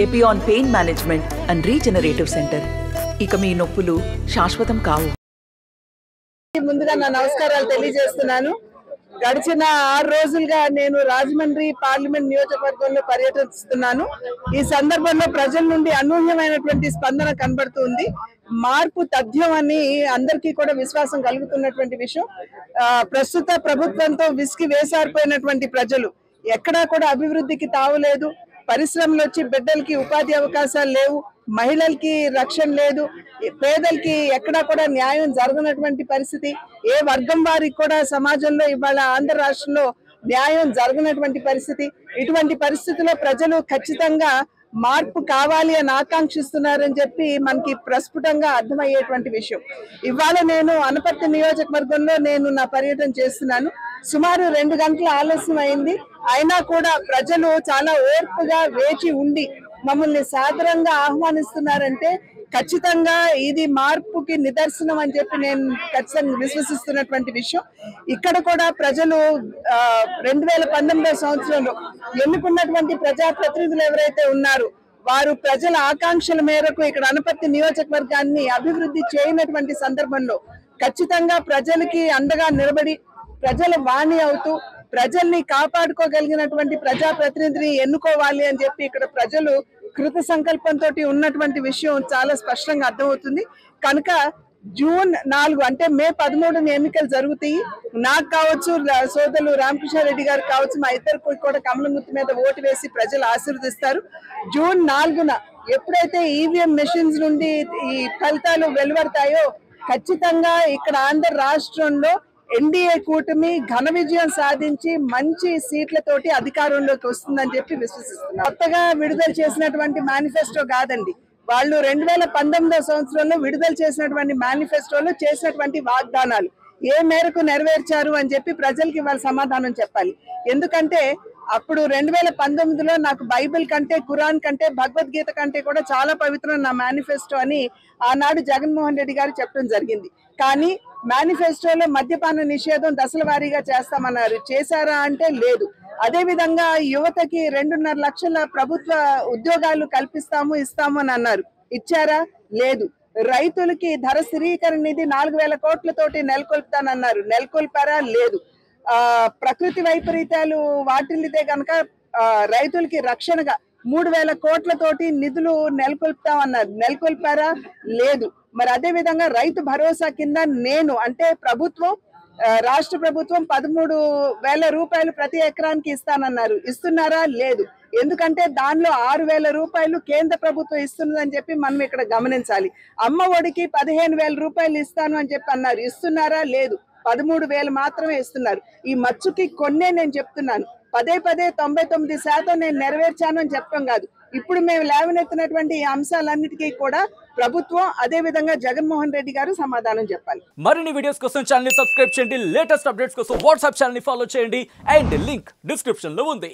Epione pain management and regenerative centre. ఇక మీ నొప్పులు శాశ్వతం కావు. ముందుగా నా నమస్కారాలు తెలియజేస్తున్నాను. గడిచిన 6 రోజులుగా నేను రాజమండ్రి పార్లమెంట్ నియోజకవర్గంలో పర్యటిస్తున్నాను. ఈ సందర్భంలో ప్రజల నుండి అనూహ్యమైనటువంటి స్పందన కనబడుతుంది. మార్పు తథ్యం అని అందరికీ కూడా విశ్వాసం కలుగుతున్నటువంటి విషయం. ప్రస్తుత ప్రభుత్వంతో విసిగి వేసారిపోయినటువంటి ప్రజలు, ఎక్కడా కూడా అభివృద్ధికి తావులేదు. పరిశ్రమలు వచ్చి బిడ్డలకి ఉపాధి అవకాశాలు లేవు, మహిళలకి రక్షణ లేదు, పేదలకి ఎక్కడా కూడా న్యాయం జరగనటువంటి పరిస్థితి. ఏ వర్గం వారికి కూడా సమాజంలో ఇవాళ ఆంధ్ర రాష్ట్రంలో న్యాయం జరగనటువంటి పరిస్థితి. ఇటువంటి పరిస్థితిలో ప్రజలు ఖచ్చితంగా మార్పు కావాలి అని ఆకాంక్షిస్తున్నారని చెప్పి మనకి ప్రస్ఫుటంగా అర్థమయ్యేటువంటి విషయం. ఇవాళ నేను అనపర్తి నియోజకవర్గంలో నా పర్యటన చేస్తున్నాను. సుమారు 2 గంటల ఆలస్యం అయింది. అయినా కూడా ప్రజలు చాలా ఓర్పుగా వేచి ఉండి మమ్మల్ని సాదరంగా ఆహ్వానిస్తున్నారంటే ఖచ్చితంగా ఇది మార్పుకి నిదర్శనం అని చెప్పి నేను ఖచ్చితంగా విశ్వసిస్తున్నటువంటి విషయం. ఇక్కడ కూడా ప్రజలు 2019 సంవత్సరంలో ఎన్నుకున్నటువంటి ప్రజాప్రతినిధులు ఎవరైతే ఉన్నారో వారు ప్రజల ఆకాంక్షల మేరకు ఇక్కడ అనపర్తి నియోజకవర్గాన్ని అభివృద్ధి చేయనటువంటి సందర్భంలో ఖచ్చితంగా ప్రజలకి అండగా నిలబడి ప్రజల వాణి అవుతూ ప్రజల్ని కాపాడుకోగలిగినటువంటి ప్రజాప్రతినిధిని ఎన్నుకోవాలి అని చెప్పి ఇక్కడ ప్రజలు కృత సంకల్పంతో ఉన్నటువంటి విషయం చాలా స్పష్టంగా అర్థమవుతుంది. కనుక జూన్ 4 అంటే మే 13 ఎన్నికలు జరుగుతాయి. నాకు కావచ్చు, సోదరులు రామకృష్ణారెడ్డి గారు కావచ్చు, మా ఇద్దరు కూడా కమలం గుర్తు మీద ఓటు వేసి ప్రజలు ఆశీర్వదిస్తారు. జూన్ 4న ఎప్పుడైతే ఈవీఎం మెషిన్స్ నుండి ఈ ఫలితాలు వెలువడతాయో ఖచ్చితంగా ఇక్కడ ఆంధ్ర రాష్ట్రంలో ఎన్డీఏ కూటమి ఘన విజయం సాధించి మంచి సీట్లతోటి అధికారంలోకి వస్తుందని చెప్పి విశ్వసిస్తున్నారు. కొత్తగా విడుదల చేసినటువంటి మేనిఫెస్టో కాదండి, వాళ్ళు 2019 సంవత్సరంలో విడుదల చేసినటువంటి మేనిఫెస్టోలో చేసినటువంటి వాగ్దానాలు ఏ మేరకు నెరవేర్చారు అని చెప్పి ప్రజలకి వాళ్ళు సమాధానం చెప్పాలి. ఎందుకంటే అప్పుడు 2019లో నాకు బైబిల్ కంటే, ఖురాన్ కంటే, భగవద్గీత కంటే కూడా చాలా పవిత్రం నా మేనిఫెస్టో అని ఆనాడు జగన్మోహన్ రెడ్డి గారు చెప్పడం జరిగింది. కానీ మేనిఫెస్టోలో మద్యపాన నిషేధం దశల వారీగా చేస్తామన్నారు. చేశారా అంటే లేదు. అదే విధంగా యువతకి 2.5 లక్షల ప్రభుత్వ ఉద్యోగాలు కల్పిస్తాము, ఇస్తాము అని అన్నారు. ఇచ్చారా? లేదు. రైతులకి ధర స్థిరీకరణ నిధి 4,000 కోట్లతోటి నెలకొల్పుతానన్నారు. నెలకొల్పారా? లేదు. ప్రకృతి వైపరీత్యాలు వాటిల్లితే కనుక రైతులకి రక్షణగా 3,000 కోట్లతోటి నిధులు నెలకొల్పుతామన్నారు. నెలకొల్పారా? లేదు. మరి అదే విధంగా రైతు భరోసా కింద అంటే ప్రభుత్వం, రాష్ట్ర ప్రభుత్వం 13,000 రూపాయలు ప్రతి ఎకరానికి ఇస్తానన్నారు. ఇస్తున్నారా? లేదు. ఎందుకంటే దానిలో 6,000 రూపాయలు కేంద్ర ప్రభుత్వం ఇస్తున్నదని చెప్పి మనం ఇక్కడ గమనించాలి. అమ్మ ఒడికి 15,000 రూపాయలు ఇస్తాను అని చెప్పి అన్నారు. ఇస్తున్నారా? లేదు. 13,000 మాత్రమే ఇస్తున్నారు. ఈ మచ్చుకి కొన్నే నేను చెప్తున్నాను. పదే 99% నేను నెరవేర్చాను అని చెప్పడం కాదు. ఇప్పుడు మేము లేవనెత్తినటువంటి ఈ అంశాలన్నిటికీ కూడా ప్రభుత్వం, అదే విధంగా జగన్మోహన్ రెడ్డి గారు సమాధానం చెప్పాలి. మరిన్ని వీడియోస్ కోసం ఛానల్ ని సబ్స్క్రైబ్ చేయండి. లేటెస్ట్ అప్డేట్స్ కోసం వాట్సాప్ ఛానల్ ని ఫాలో చేయండి. అండ్ లింక్ డిస్క్రిప్షన్ లో ఉంది.